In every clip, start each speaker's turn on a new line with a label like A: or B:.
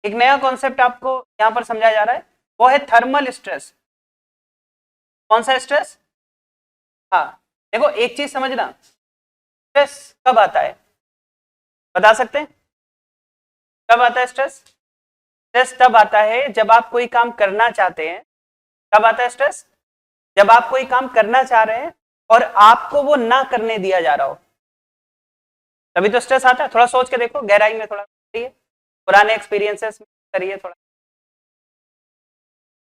A: एक नया कॉन्सेप्ट आपको यहां पर समझाया जा रहा है, वो है थर्मल स्ट्रेस। कौन सा स्ट्रेस? हाँ, देखो एक चीज समझना, स्ट्रेस कब आता है बता सकते हैं? कब आता है स्ट्रेस? स्ट्रेस तब आता है जब आप कोई काम करना चाहते हैं। कब आता है स्ट्रेस? जब आप कोई काम करना चाह रहे हैं और आपको वो ना करने दिया जा रहा हो, तभी तो स्ट्रेस आता है। थोड़ा सोच के देखो, गहराई में थोड़ा करिए, पुराने एक्सपीरियंसेस करिए थोड़ा।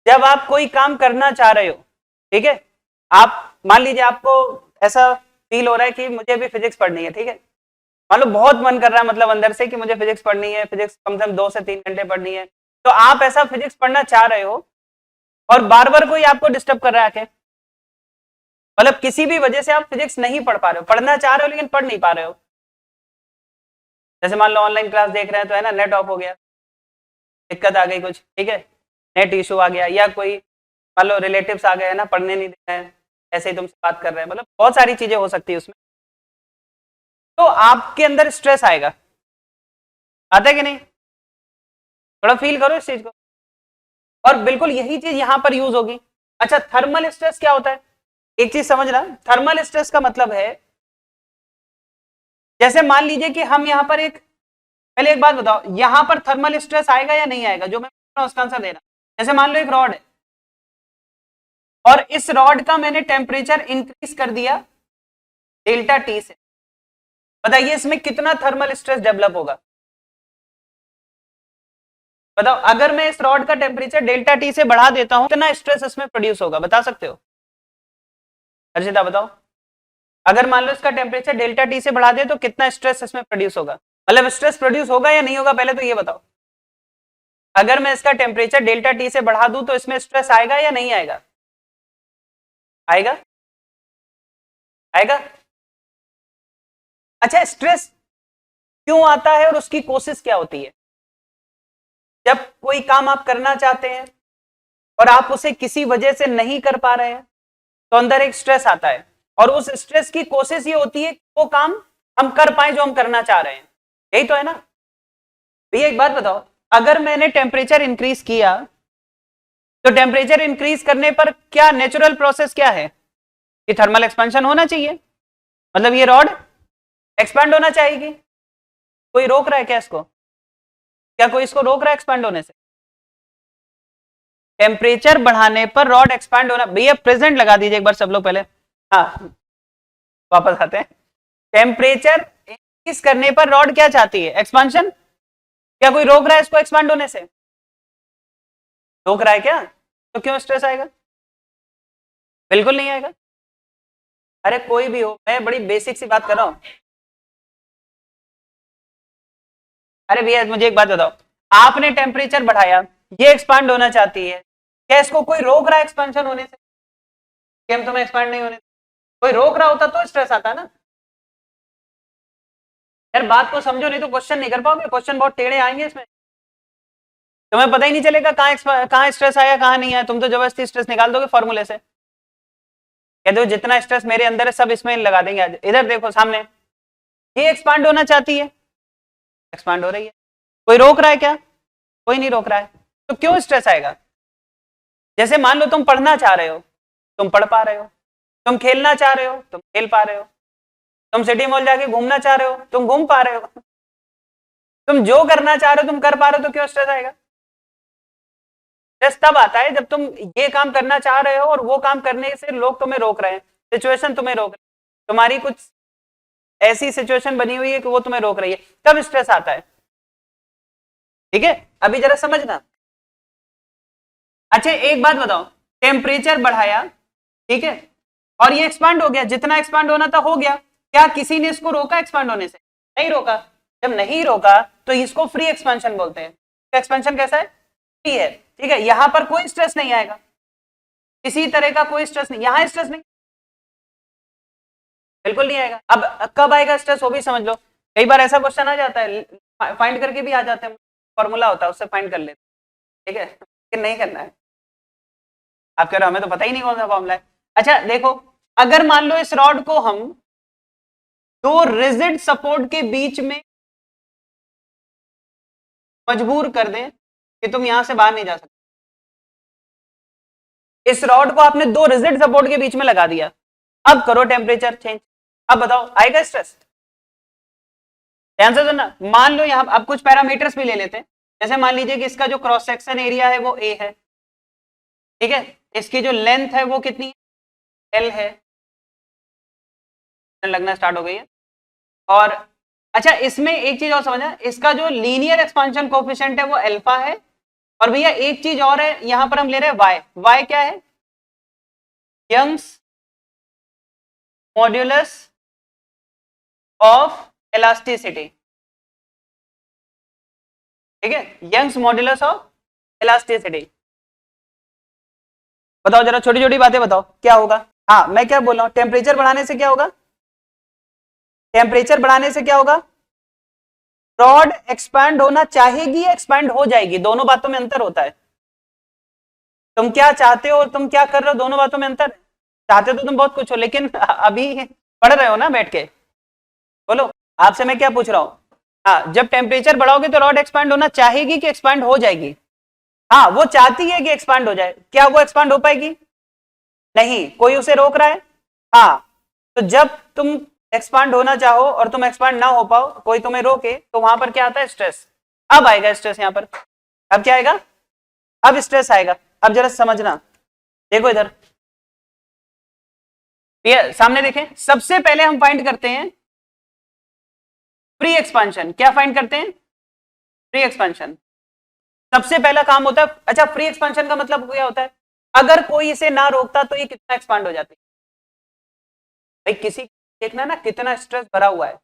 A: जब आप कोई काम करना चाह रहे हो, ठीक है, आप मान लीजिए आपको ऐसा फील हो रहा है कि मुझे अभी फिजिक्स पढ़नी है, ठीक है, मान लो बहुत मन कर रहा है मतलब अंदर से कि मुझे फिजिक्स पढ़नी है, फिजिक्स कम से कम 2 से 3 घंटे पढ़नी है, तो आप ऐसा फिजिक्स पढ़ना चाह रहे हो और बार बार कोई आपको डिस्टर्ब कर रहा है, मतलब किसी भी वजह से आप फिजिक्स नहीं पढ़ पा रहे हो, पढ़ना चाह रहे हो लेकिन पढ़ नहीं पा रहे हो। जैसे मान लो ऑनलाइन क्लास देख रहे हैं तो है ना, नेट ऑफ हो गया, दिक्कत आ गई कुछ, ठीक है, नेट इशू आ गया, या कोई मान लो रिलेटिव्स आ गए है ना, पढ़ने नहीं दे रहे हैं, ऐसे ही तुमसे बात कर रहे हैं, मतलब बहुत सारी चीजें हो सकती है उसमें, तो आपके अंदर स्ट्रेस आएगा। आता है कि नहीं? थोड़ा फील करो इस चीज को, और बिल्कुल यही चीज यहां पर यूज होगी। अच्छा, थर्मल स्ट्रेस क्या होता है? एक चीज समझना, थर्मल स्ट्रेस का मतलब है, जैसे मान लीजिए कि हम यहां पर एक, पहले एक बात बताओ, यहां पर थर्मल स्ट्रेस आएगा या नहीं आएगा? जो मैं पूछ रहा हूं उसका आंसर देना। जैसे मान लो एक रॉड है और इस रॉड का मैंने टेम्परेचर इंक्रीज कर दिया डेल्टा टी से, बताइए इसमें कितना थर्मल स्ट्रेस डेवलप होगा? बताओ, अगर मैं इस रॉड का टेम्परेचर डेल्टा टी से बढ़ा देता हूं, कितना स्ट्रेस इसमें प्रोड्यूस होगा, बता सकते हो? हर्षिता बताओ, अगर मान लो इसका टेम्परेचर डेल्टा टी से बढ़ा दे तो कितना स्ट्रेस इसमें प्रोड्यूस होगा? मतलब स्ट्रेस प्रोड्यूस होगा या नहीं होगा, पहले तो ये बताओ। अगर मैं इसका टेम्परेचर डेल्टा टी से बढ़ा दूं तो इसमें स्ट्रेस आएगा या नहीं आएगा? आएगा? आएगा? अच्छा, स्ट्रेस क्यों आता है और उसकी कोशिश क्या होती है? जब कोई काम आप करना चाहते हैं और आप उसे किसी वजह से नहीं कर पा रहे हैं तो अंदर एक स्ट्रेस आता है, और उस स्ट्रेस की कोशिश ये होती है कि वो काम हम कर पाए जो हम करना चाह रहे हैं। यही तो है ना भैया? एक बात बताओ, अगर मैंने टेम्परेचर इंक्रीज किया तो टेम्परेचर इंक्रीज करने पर क्या नेचुरल प्रोसेस क्या है कि थर्मल एक्सपेंशन होना चाहिए, मतलब ये रॉड एक्सपैंड होना चाहिए। कोई रोक रहा है क्या इसको? क्या कोई इसको रोक रहा है एक्सपैंड होने से? टेम्परेचर बढ़ाने पर रॉड एक्सपैंड होना, भैया प्रेजेंट लगा दीजिए एक बार सब लोग पहले, हाँ वापस आते हैं। टेम्परेचर इंक्रीज करने पर रॉड क्या चाहती है? एक्सपेंशन। क्या कोई रोक रहा है इसको एक्सपैंड होने से? रोक रहा है क्या? तो क्यों स्ट्रेस आएगा? बिल्कुल नहीं आएगा। अरे कोई भी हो, मैं बड़ी बेसिक सी बात कर रहा हूं। अरे भैया मुझे एक बात बताओ, आपने टेम्परेचर बढ़ाया, ये एक्सपांड होना चाहती है, क्या इसको कोई रोक रहा है एक्सपेंशन होने से? कि हम तुम्हें एक्सपांड नहीं होने? कोई रोक रहा होता तो स्ट्रेस आता ना यार। बात को समझो, नहीं तो क्वेश्चन नहीं कर पाओगे, क्वेश्चन बहुत टेढ़े आएंगे इसमें, तुम्हें पता ही नहीं चलेगा कहाँ स्ट्रेस आया कहाँ नहीं आया। तुम तो जबरदस्ती स्ट्रेस निकाल दोगे फॉर्मूले से, कहते हो जितना स्ट्रेस मेरे अंदर है सब इसमें लगा देंगे आज। इधर देखो सामने, ये एक्सपांड होना चाहती है, एक्सपांड हो रही है, कोई रोक रहा है क्या? कोई नहीं रोक रहा है, तो क्यों स्ट्रेस आएगा? जैसे मान लो तुम पढ़ना चाह रहे हो, तुम पढ़ पा रहे हो, तुम खेलना चाह रहे हो, तुम खेल पा रहे हो, तुम सिटी मॉल जाके घूमना चाह रहे हो, तुम घूम पा रहे हो, तुम जो करना चाह रहे हो तुम कर पा रहे हो, तो क्यों स्ट्रेस आएगा? स्ट्रेस तब आता है जब तुम ये काम करना चाह रहे हो और वो काम करने से लोग तुम्हें रोक रहे हैं, सिचुएशन तुम्हें रोक रही है, तुम्हारी कुछ ऐसी सिचुएशन बनी हुई है कि वो तुम्हें रोक रही है, तब स्ट्रेस आता है। ठीक है, अभी जरा समझना। अच्छा एक बात बताओ, टेम्परेचर बढ़ाया, ठीक है, और ये एक्सपांड हो गया, जितना एक्सपांड होना था हो गया, क्या किसी ने इसको रोका एक्सपांड होने से? नहीं रोका। जब नहीं रोका तो इसको फ्री एक्सपेंशन बोलते हैं। तो एक्सपेंशन कैसा है? फ्री है, ठीक है, यहां पर कोई स्ट्रेस नहीं आएगा, किसी तरह का कोई स्ट्रेस नहीं, यहां स्ट्रेस नहीं, बिल्कुल नहीं आएगा। अब कब आएगा स्ट्रेस वो भी समझ लो। कई बार ऐसा क्वेश्चन आ जाता है, फाइंड करके भी आ जाते हैं, फॉर्मूला होता है उससे फाइंड कर लेते, ठीक है, लेकिन नहीं करना है। आप कह रहे हो हमें तो पता ही नहीं कौन सा फॉर्मूला है। अच्छा देखो, अगर मान लो इस रॉड को हम दो रिजिड सपोर्ट के बीच में मजबूर कर दें, कि तुम यहां से बाहर नहीं जा सकते। इस रॉड को आपने दो रिजिड सपोर्ट के बीच में लगा दिया, अब करो टेम्परेचर चेंज, अब बताओ आएगा स्ट्रेस? ध्यान से सुनना, मान लो यहां अब कुछ पैरामीटर्स भी ले लेते हैं, जैसे मान लीजिए कि इसका जो क्रॉस सेक्शन एरिया है वो ए है, ठीक है, इसकी जो लेंथ है वो कितनी है, एल है, लगना स्टार्ट हो गई है। और अच्छा इसमें एक चीज और समझना, इसका जो लीनियर एक्सपांशन कोफिशिएंट है वो अल्फा है, और भैया एक चीज और है, यहां पर हम ले रहे हैं वाई, वाई क्या है, यंग्स मॉड्यूलस ऑफ इलास्टिसिटी, ठीक है, यंग्स मॉड्यूलस ऑफ इलास्टिसिटी। बताओ जरा छोटी छोटी बातें बताओ क्या होगा। हाँ मैं क्या बोल रहा हूं, टेम्परेचर बढ़ाने से क्या होगा, टेम्परेचर बढ़ाने से क्या होगा, रॉड एक्सपैंड होना चाहेगी, एक्सपैंड हो जाएगी, दोनों बातों में अंतर होता है। तुम क्या चाहते हो और तुम क्या कर रहे हो, दोनों बातों में अंतर है। चाहते तो तुम बहुत कुछ हो, लेकिन अभी पढ़ रहे हो ना बैठ के, बोलो आपसे मैं क्या पूछ रहा हूं। हाँ जब टेम्परेचर बढ़ाओगे तो रॉड एक्सपैंड होना चाहेगी कि एक्सपैंड हो जाएगी, हाँ वो चाहती है कि एक्सपैंड हो जाए, क्या वो एक्सपैंड हो पाएगी, नहीं, कोई उसे रोक रहा है, हाँ, तो जब तुम एक्सपांड होना चाहो और तुम एक्सपांड ना हो पाओ, कोई तुम्हें रोके, तो वहां पर क्या आता है, स्ट्रेस। अब आएगा स्ट्रेस यहां पर, अब क्या आएगा, अब स्ट्रेस आएगा। अब जरा समझना, देखो इधर ये सामने देखें, सबसे पहले हम फाइंड करते हैं फ्री एक्सपांशन। क्या फाइंड करते हैं, फ्री एक्सपांशन, सबसे पहला काम होता है। अच्छा फ्री एक्सपांशन का मतलब क्या होता है, अगर कोई इसे ना रोकता तो ये कितना एक्सपांड हो जाती, भाई किसी देखना ना कितना स्ट्रेस भरा हुआ है,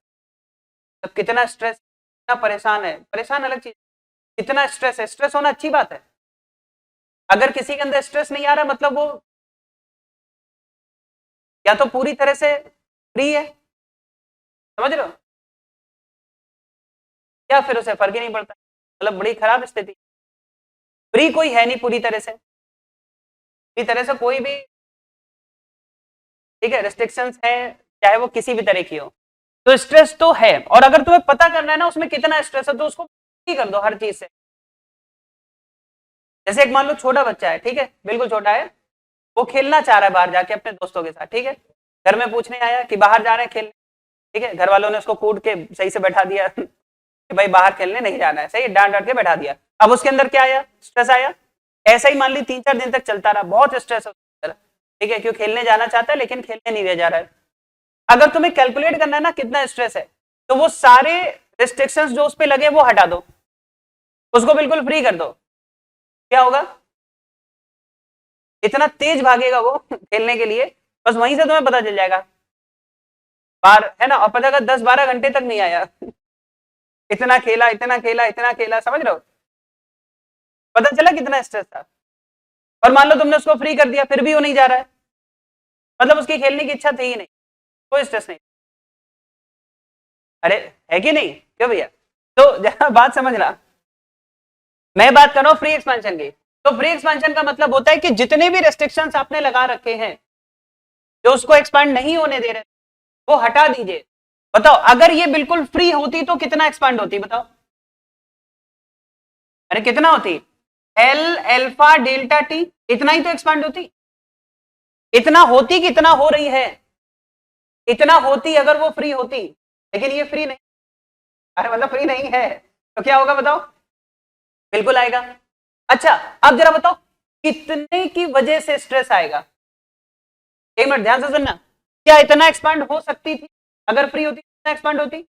A: तब कितना स्ट्रेस, कितना परेशान है, परेशान अलग चीज, कितना स्ट्रेस है, स्ट्रेस होना अच्छी बात है। अगर किसी के अंदर स्ट्रेस नहीं आ रहा मतलब वो या तो पूरी तरह से फ्री है, समझ रहे हो, या फिर उसे फर्क ही नहीं पड़ता, मतलब बड़ी खराब स्थिति। फ्री कोई है नहीं पूरी तरह से, पूरी तरह से कोई भी, ठीक है, रेस्ट्रिक्शंस है, चाहे वो किसी भी तरह की हो, तो स्ट्रेस तो है। और अगर तुम्हें पता करना है ना उसमें कितना स्ट्रेस है, तो उसको फ्री कर दो हर चीज से। जैसे एक मान लो छोटा बच्चा है, ठीक है, बिल्कुल छोटा है, वो खेलना चाह रहा है बाहर जाके अपने दोस्तों के साथ, ठीक है, घर में पूछने आया कि बाहर जा रहे हैं खेलने, ठीक है, घर वालों ने उसको कूट के सही से बैठा दिया कि भाई बाहर खेलने नहीं जाना है, सही, डांट डांट के बैठा दिया। अब उसके अंदर क्या आया, स्ट्रेस आया। ऐसा ही मान ली 3-4 दिन तक चलता रहा, बहुत स्ट्रेस, ठीक है, क्यों, खेलने जाना चाहता है लेकिन खेलने नहीं दिया जा रहा है। अगर तुम्हें कैलकुलेट करना है ना कितना स्ट्रेस है, तो वो सारे रिस्ट्रिक्शंस जो उस पर लगे वो हटा दो, उसको बिल्कुल फ्री कर दो, क्या होगा, इतना तेज भागेगा वो खेलने के लिए, बस वहीं से तुम्हें पता चल जाएगा बाहर है ना, और पता का 10-12 घंटे तक नहीं आया इतना खेला, इतना खेला, इतना खेला, समझ रहे हो, पता चला कितना स्ट्रेस था। और मान लो तुमने उसको फ्री कर दिया फिर भी वो नहीं जा रहा है, मतलब उसकी खेलने की इच्छा थी ही नहीं, कोई स्ट्रेस नहीं। अरे है कि नहीं, क्यों भैया, तो जरा बात समझ रहा, मैं बात कर रहा हूं फ्री एक्सपेंशन की। तो फ्री एक्सपेंशन का मतलब होता है कि जितने भी रेस्ट्रिक्शंस आपने लगा रखे हैं जो उसको एक्सपांड नहीं होने दे रहे, वो हटा दीजिए। बताओ अगर ये बिल्कुल फ्री होती तो कितना एक्सपांड होती, बताओ, अरे कितना होती, एल अल्फा डेल्टा टी, इतना ही तो एक्सपांड होती, इतना होती कि इतना हो रही है, इतना होती अगर वो फ्री होती, लेकिन ये फ्री नहीं, अरे मतलब फ्री नहीं है, तो क्या होगा बताओ, बिल्कुल आएगा। अच्छा अब जरा बताओ कितने की वजह से स्ट्रेस आएगा, एक मिनट ध्यान से सुनना, क्या इतना एक्सपांड हो सकती थी, अगर फ्री होती कितना एक्सपांड होती,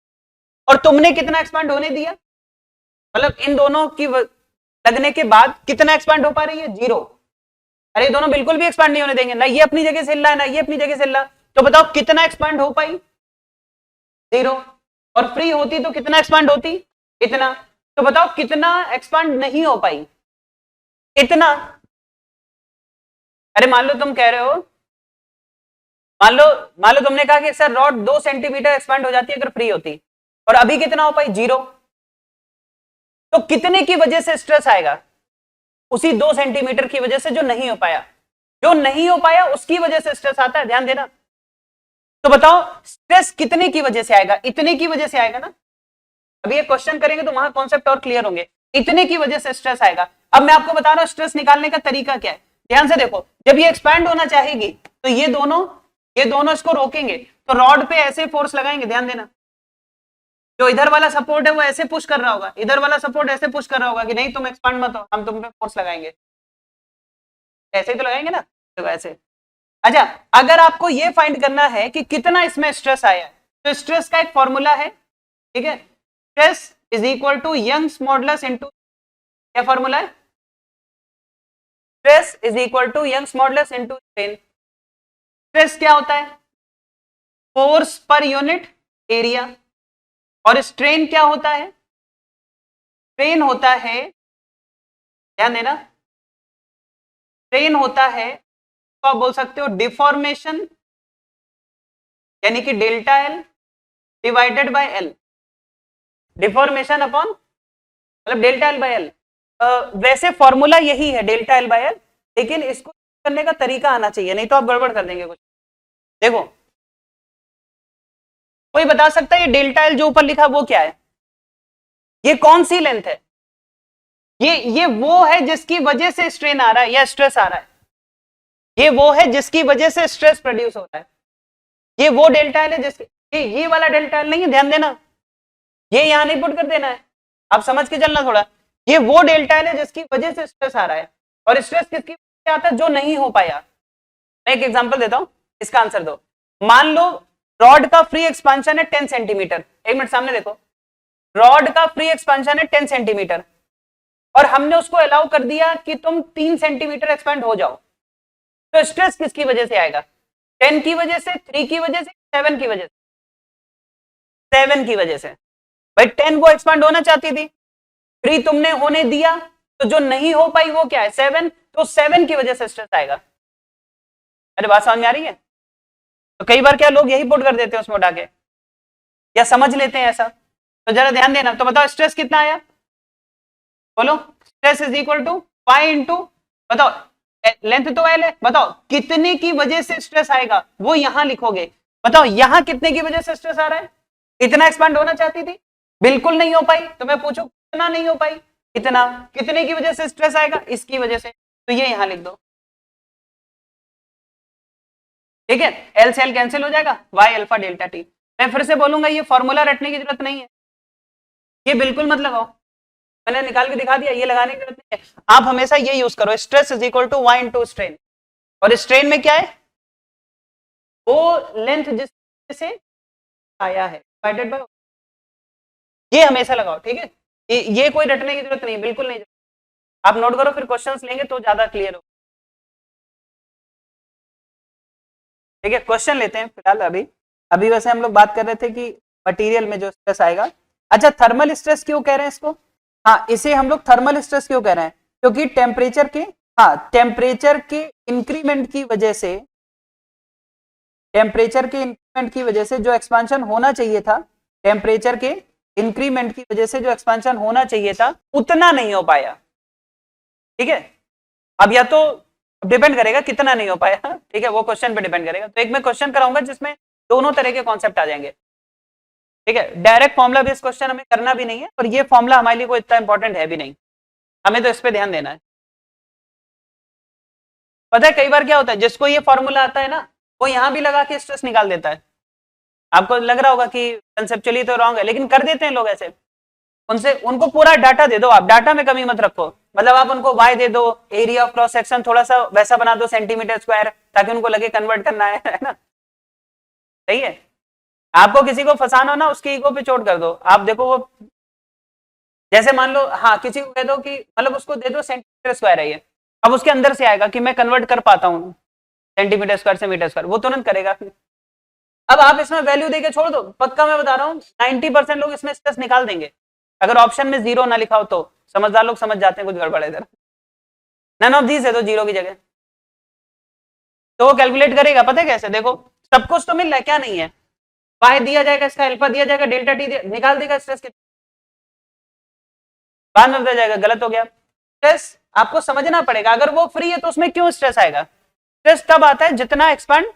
A: और तुमने कितना एक्सपांड होने दिया, मतलब इन दोनों की लगने के बाद कितना एक्सपांड हो पा रही है, 0। अरे दोनों बिल्कुल भी एक्सपांड नहीं होने देंगे, ना ये अपनी जगह से हिल रहा है ना ये अपनी जगह से हिल रहा, तो बताओ कितना एक्सपांड हो पाई, 0। और फ्री होती तो कितना एक्सपांड होती, इतना, तो बताओ कितना एक्सपांड नहीं हो पाई, इतना। अरे मान लो तुम कह रहे हो, मान लो तुमने कहा कि सर रॉड 2 सेंटीमीटर एक्सपांड हो जाती है अगर फ्री होती, और अभी कितना हो पाई, 0। तो कितने की वजह से स्ट्रेस आएगा, उसी 2 सेंटीमीटर की वजह से जो नहीं हो पाया, जो नहीं हो पाया उसकी वजह से स्ट्रेस आता है, ध्यान देना। तो बताओ स्ट्रेस कितने की वजह से आएगा, इतने की वजह से आएगा ना। अभी ये क्वेश्चन करेंगे तो वहां कॉन्सेप्ट और क्लियर होंगे, इतने की वजह से स्ट्रेस आएगा। अब मैं आपको बता रहा हूं स्ट्रेस निकालने का तरीका क्या है, ध्यान से देखो। जब ये एक्सपैंड होना चाहेगी तो ये दोनों इसको रोकेंगे, तो रॉड पे ऐसे फोर्स लगाएंगे, ध्यान देना। जो इधर वाला सपोर्ट है वो ऐसे पुश कर रहा होगा, इधर वाला सपोर्ट ऐसे पुश कर रहा होगा कि नहीं तुम एक्सपांड मत हो, हम तुम पे फोर्स लगाएंगे, ऐसे ही तो लगाएंगे ना, तो वैसे। अच्छा, अगर आपको ये फाइंड करना है कि कितना इसमें स्ट्रेस आया है, तो स्ट्रेस का एक फॉर्मूला है, ठीक है। Stress is equal to Young's modulus into, क्या फॉर्मूला है? Stress is equal to Young's modulus into strain. Stress क्या होता है? Force per unit area. और स्ट्रेन क्या होता है? स्ट्रेन होता है, ध्यान देना, स्ट्रेन होता है तो आप बोल सकते हो डिफॉर्मेशन, यानी कि delta L divided by L, deformation upon मतलब डेल्टा एल बाय एल। वैसे फॉर्मूला यही है डेल्टा एल बाय एल, लेकिन इसको करने का तरीका आना चाहिए, नहीं तो आप गड़बड़ कर देंगे कुछ। देखो, कोई बता सकता है ये डेल्टा एल जो ऊपर लिखा वो क्या है? ये कौन सी लेंथ है? ये वो है जिसकी वजह से स्ट्रेन आ रहा है या स्ट्रेस आ रहा है, ये वो है जिसकी वजह से स्ट्रेस प्रोड्यूस हो रहा है। ये वो डेल्टा एल है जिसके, ये वाला डेल्टा एल नहीं है, ध्यान देना, ये यहां नहीं पुट कर देना है, आप समझ के चलना थोड़ा। ये वो डेल्टा एल है जिसकी वजह से स्ट्रेस आ रहा है, और स्ट्रेस किसकी वजह से आता है? जो नहीं हो पाया। मैं एक एग्जांपल देता हूं, इसका आंसर दो। मान लो रॉड का फ्री एक्सपांशन है 10 सेंटीमीटर, एक मिनट सामने देखो, रॉड का फ्री एक्सपांशन है 10 सेंटीमीटर और हमने उसको अलाउ कर दिया कि तुम 3 सेंटीमीटर एक्सपेंड हो जाओ, तो स्ट्रेस किसकी वजह से आएगा? 10 की वजह से, 3 की वजह से, 7 की वजह से? 7 की वजह से। भाई 10 वो एक्सपांड होना चाहती थी, 3 तुमने होने दिया, तो जो नहीं हो पाई वो क्या है? 7, तो 7 की वजह से स्ट्रेस आएगा। अरे बात समझ में आ रही है? तो कई बार क्या लोग यही पुट कर देते हैं उसमें उठा के, या समझ लेते हैं ऐसा, तो जरा ध्यान देना। तो बताओ स्ट्रेस कितना आया, बोलो। Stress is equal to pi into, बताओ लेंथ तो एल है, बताओ कितने की वजह से स्ट्रेस आएगा वो यहां लिखोगे। बताओ यहां कितने की वजह से स्ट्रेस आ रहा है? इतना एक्सपांड होना चाहती थी, बिल्कुल नहीं हो पाई, तो मैं पूछूं कितना नहीं हो पाई? इतना। कितने की वजह से स्ट्रेस आएगा? इसकी वजह से, तो ये यहां लिख दो, ठीक है। एल से एल कैंसिल हो जाएगा, वाई अल्फा डेल्टा टी। मैं फिर से बोलूंगा, ये फॉर्मूला रटने की जरूरत नहीं है, ये बिल्कुल मत लगाओ, मैंने निकाल के दिखा दिया, ये लगाने की जरूरत नहीं है। आप हमेशा ये यूज करो, stress is equal to Y into strain, और स्ट्रेन में क्या है? वो लेंथ जिससे आया है डिवाइडेड बाय, ये हमेशा लगाओ, ठीक है। ये कोई रटने की जरूरत नहीं, बिल्कुल नहीं। आप नोट करो, फिर क्वेश्चंस लेंगे तो ज्यादा क्लियर हो, ठीक है। क्वेश्चन लेते हैं फिलहाल। अभी वैसे हम लोग बात कर रहे थे कि मटेरियल में जो स्ट्रेस आएगा। अच्छा, थर्मल स्ट्रेस क्यों कह रहे हैं इसको? हाँ, इसे हम लोग थर्मल स्ट्रेस क्यों कह रहे हैं? क्योंकि टेम्परेचर के इंक्रीमेंट की वजह से, टेम्परेचर के इंक्रीमेंट की वजह से जो एक्सपांशन होना चाहिए था, टेम्परेचर के इंक्रीमेंट की वजह से जो एक्सपांशन होना चाहिए था उतना नहीं हो पाया, ठीक है। अब या तो डिपेंड करेगा कितना नहीं हो पाया, ठीक है, वो क्वेश्चन पे डिपेंड करेगा। तो एक मैं क्वेश्चन कराऊंगा जिसमें दोनों तरह के कॉन्सेप्ट आ जाएंगे, ठीक है। डायरेक्ट फॉर्मुला बेस्ड क्वेश्चन हमें करना भी नहीं है, और ये फॉर्मुला हमारे लिए कोई इतना इंपॉर्टेंट है भी नहीं, हमें तो इस पे ध्यान देना है। पता है कई बार क्या होता है, जिसको ये फॉर्मूला आता है ना, वो यहां भी लगा के स्ट्रेस निकाल देता है। आपको लग रहा होगा कि कंसेप्चुअली तो रॉन्ग है, लेकिन कर देते हैं लोग ऐसे। उनको पूरा डाटा दे दो, आप डाटा में कमी मत रखो, मतलब आप उनको वाई दे दो, एरिया ऑफ क्रॉस सेक्शन थोड़ा सा वैसा बना दो सेंटीमीटर स्क्वायर, ताकि उनको लगे कन्वर्ट करना है ना, सही है। आपको किसी को फंसाना हो ना, उसके ईगो पे चोट कर दो। आप देखो वो, जैसे मान लो, हाँ, किसी को कह दो कि मतलब उसको दे दो सेंटीमीटर स्क्वायर है ये, अब उसके अंदर से आएगा कि मैं कन्वर्ट कर पाता हूँ सेंटीमीटर स्क्वायर से मीटर स्क्वायर, वो तुरंत करेगा। अब आप इसमें वैल्यू देके छोड़ दो, पक्का मैं बता रहा हूँ 90% लोग इसमें स्ट्रेस निकाल देंगे। अगर ऑप्शन में 0 ना लिखा हो तो समझदार लोग समझ जाते हैं कुछ गड़बड़ है इधर, नन ऑफ दीज है तो 0 की जगह, तो वो कैलकुलेट करेगा। पता है कैसे? देखो, सब कुछ तो मिल रहा है, क्या नहीं है, वाई दिया जाएगा, इसका अल्फा दिया जाएगा, डेल्टा टी निकाल देगा, स्ट्रेस कितना बाद में बताया जाएगा, गलत हो गया। स्ट्रेस आपको समझना पड़ेगा, अगर वो फ्री है तो उसमें क्यों स्ट्रेस आएगा? स्ट्रेस तब आता है जितना एक्सपांड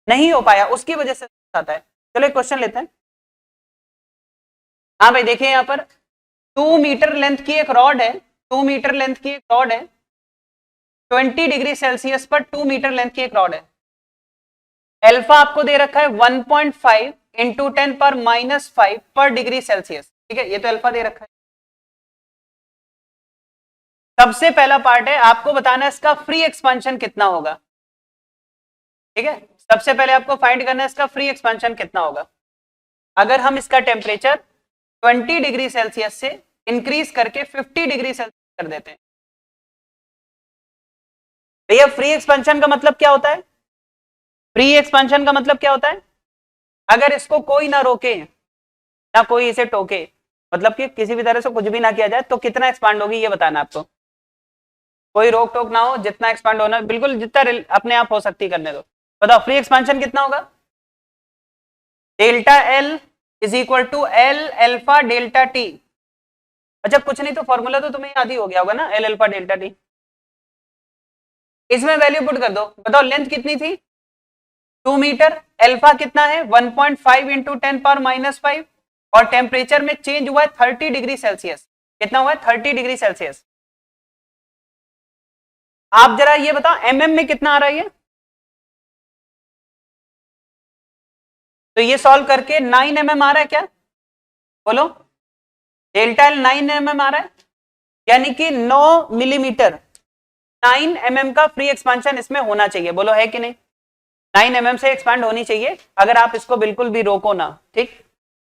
A: नहीं हो पाया उसकी वजह से आता है। चलो एक क्वेश्चन लेते हैं। हाँ भाई देखिए यहाँ पर, 2 मीटर लेंथ की एक रॉड है, 2 मीटर लेंथ की एक रॉड है, 20 डिग्री सेल्सियस पर 2 मीटर लेंथ की एक रॉड है। अल्फा आपको दे रखा है 1.5 इंटू 10⁻⁵ पर डिग्री सेल्सियस, ठीक है, ये तो अल्फा दे रखा है। सबसे पहला पार्ट है, आपको बताना है इसका फ्री एक्सपांशन कितना होगा, ठीक है। सबसे पहले आपको फाइंड करना है इसका फ्री एक्सपांशन कितना होगा। अगर हम इसका टेम्परेचर 20 डिग्री सेल्सियस से इंक्रीज करके 50 डिग्री सेल्सियस कर देते हैं, भैया फ्री एक्सपेंशन का मतलब क्या होता है? फ्री एक्सपेंशन का मतलब क्या होता है? अगर इसको कोई ना रोके ना कोई इसे टोके, मतलब कि किसी भी तरह से कुछ भी ना किया जाए, तो कितना एक्सपांड होगी ये बताना आपको। कोई रोक टोक ना हो, जितना एक्सपांड होना बिल्कुल जितना अपने आप हो सकती करने दो। बताओ फ्री एक्सपेंशन कितना होगा? Delta L is equal to L alpha delta T. अच्छा कुछ नहीं तो फॉर्मूला तो तुम्हें याद ही हो गया होगा ना, एल अल्फा डेल्टा टी। इसमें वैल्यू पुट कर दो। बताओ लेंथ कितनी थी? 2 मीटर, अल्फा कितना है 1.5 इंटू 10⁻⁵, और टेम्परेचर में चेंज हुआ है 30 डिग्री सेल्सियस। कितना हुआ है? 30 डिग्री सेल्सियस। आप जरा ये बताओ एमएम में कितना आ रहा है ये? तो ये सॉल्व करके 9 mm आ रहा है क्या? बोलो, डेल्टा एल 9 mm आ रहा है, यानी कि 9 मिलीमीटर 9 mm का फ्री एक्सपेंशन इसमें होना चाहिए। बोलो है कि नहीं? 9 mm से एक्सपैंड होनी चाहिए अगर आप इसको बिल्कुल भी रोको ना, ठीक।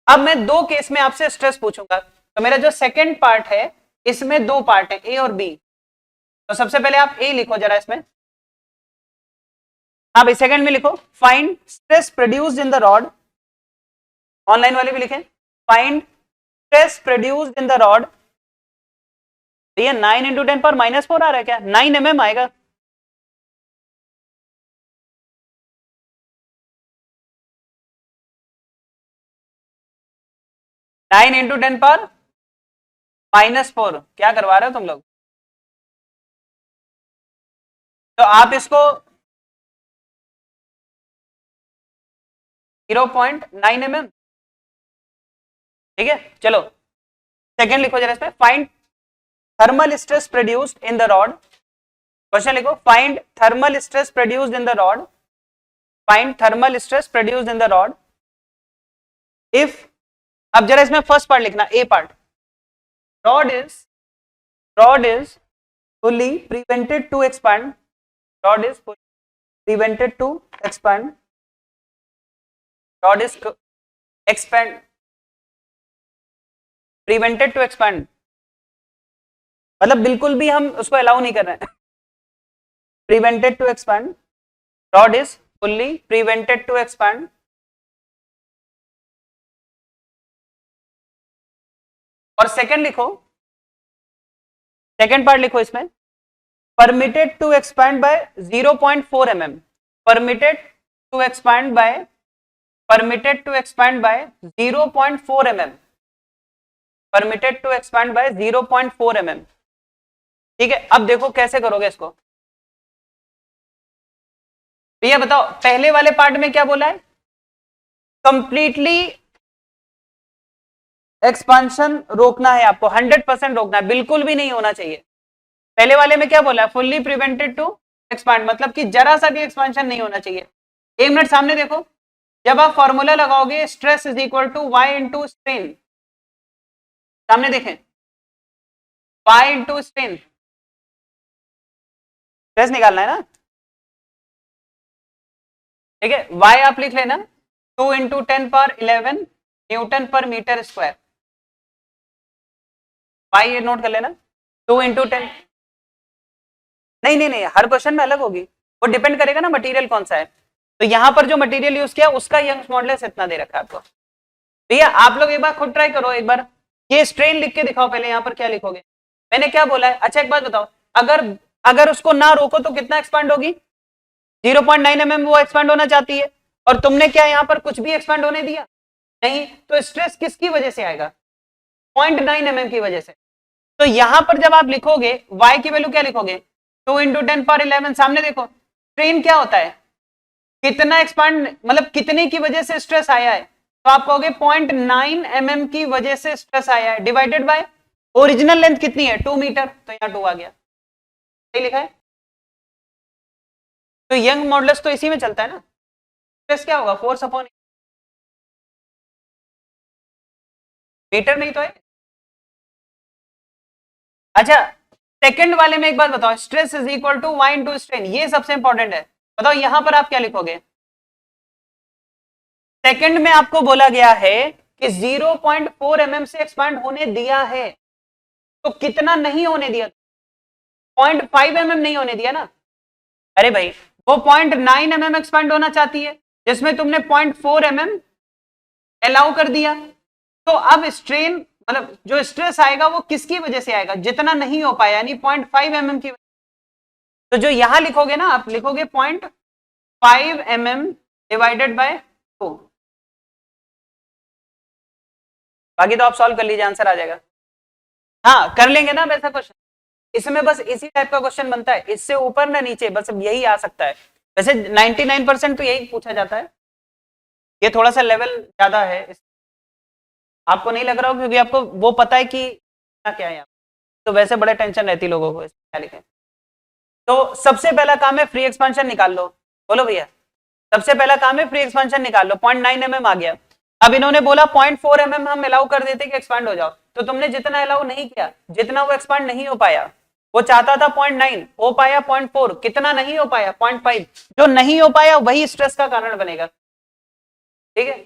A: अब मैं दो केस में आपसे स्ट्रेस पूछूंगा। तो मेरा जो सेकंड पार्ट है इसमें दो पार्ट है, ए और बी। तो सबसे पहले आप ए लिखो जरा इसमें। हाँ भाई सेकंड में लिखो, find stress produced in the rod. Online वाले भी लिखें, find stress produced in the rod. ये 9 इंटू 10⁻⁴ आ रहा है क्या? 9 mm आएगा। नाइन इंटू 10⁻⁴ क्या करवा रहे हो तुम लोग? तो आप इसको 0.9 mm, ठीक है। चलो सेकंड लिखो जरा इसमें, find thermal stress produced in the rod. Question लिखो, find thermal stress produced in the rod, find thermal stress produced in the rod if. अब जरा इसमें फर्स्ट पार्ट लिखना, A part. Rod is fully prevented to expand, rod is prevented to expand, rod is expand prevented to expand, मतलब बिल्कुल भी हम उसको allow नहीं कर रहे हैं। prevented to expand, rod is fully prevented to expand, और सेकंड लिखो, सेकंड पार्ट लिखो इसमें, permitted to expand by 0.4 mm, permitted to expand by 0.4 mm, permitted to expand by 0.4 mm, ठीक है। अब देखो कैसे करोगे इसको। भैया बताओ पहले वाले पार्ट में क्या बोला है? कंप्लीटली एक्सपांशन रोकना है आपको, 100% रोकना है, बिल्कुल भी नहीं होना चाहिए। पहले वाले में क्या बोला है? फुल्ली प्रिवेंटेड टू एक्सपांड, मतलब कि जरा सा भी एक्सपांशन नहीं होना चाहिए। एक मिनट सामने देखो, जब आप फॉर्मूला लगाओगे stress is equal to Y into strain, सामने देखें, वाई इंटू स्ट्रेन, स्ट्रेस निकालना है ना, ठीक है। वाई आप लिख लेना 2 इंटू 10⁻11 न्यूटन पर मीटर स्क्वायर, वाई ये नोट कर लेना, 2 इंटू 10। नहीं, हर क्वेश्चन में अलग होगी, वो डिपेंड करेगा ना मटेरियल कौन सा है। तो यहां पर जो मटेरियल यूज किया उसका यंग्स मॉडुलस इतना दे रखा है आपको। भैया आप लोग एक बार खुद ट्राई करो, एक बार ये स्ट्रेन लिख के दिखाओ पहले, यहां पर क्या लिखोगे? मैंने क्या बोला है? अच्छा एक बात बताओ, अगर उसको ना रोको तो कितना एक्सपांड होगी? 0.9 mm वो एक्सपांड होना चाहती है, और तुमने क्या यहां पर कुछ भी एक्सपांड होने दिया? नहीं। तो स्ट्रेस किसकी वजह से आएगा? 0.9 mm की वजह से। तो यहां पर जब आप लिखोगे y की वैल्यू क्या लिखोगे? 2 इंटू 10⁻11, सामने देखो स्ट्रेन क्या होता है, कितना एक्सपांड, मतलब कितने की वजह से स्ट्रेस आया है, तो आप कहोगे 0.9 mm की वजह से स्ट्रेस आया है, डिवाइडेड बाय ओरिजिनल लेंथ कितनी है 2 मीटर, तो यहाँ 2 आ गया, सही लिखा है। तो यंग मॉडुलस तो इसी में चलता है ना, स्ट्रेस क्या होगा फोर्स अपॉन मीटर नहीं तो है। अच्छा सेकंड वाले में एक बात बताओ, stress is equal to y into strain, ये सबसे इंपॉर्टेंट है। बताओ यहां पर आप क्या लिखोगे। सेकंड में आपको बोला गया है कि 0.4 mm से एक्सपांड होने दिया है, तो कितना नहीं होने दिया, 0.5 mm नहीं होने दिया ना। अरे भाई वो 0.9 mm एक्सपांड होना चाहती है, जिसमें तुमने 0.4 mm अलाउ कर दिया। तो अब स्ट्रेन मतलब जो स्ट्रेस आएगा वो किसकी वजह से आएगा, जितना नहीं हो पाया, यानी 0.5 mm की। तो जो यहां लिखोगे ना, आप लिखोगे 0.5 mm डिवाइडेड बाय 2, बाकी तो आप सॉल्व कर लीजिए, आंसर आ जाएगा। हाँ कर लेंगे ना वैसा क्वेश्चन, इसमें बस इसी टाइप का क्वेश्चन बनता है, इससे ऊपर ना नीचे, बस यही आ सकता है। वैसे 99% तो यही पूछा जाता है, ये थोड़ा सा लेवल ज्यादा है, आपको नहीं लग रहा हो क्योंकि आपको वो पता है कि क्या है, तो वैसे बड़े टेंशन रहती लोगों को क्या लिखें। तो सबसे पहला काम है फ्री एक्सपेंशन निकाल लो, बोलो भैया, सबसे पहला काम है फ्री एक्सपेंशन निकाल लो। 0.9 mm आ गया, अब इन्होंने बोला 0.4 mm हम अलाउ कर देते कि एक्सपांड हो जाओ, तो तुमने जितना अलाउ नहीं किया, जितना वो एक्सपांड नहीं हो पाया, वो चाहता था 0.9, हो पाया 0.4, कितना नहीं हो पाया 0.5, जो नहीं हो पाया वही स्ट्रेस का कारण बनेगा, ठीक है।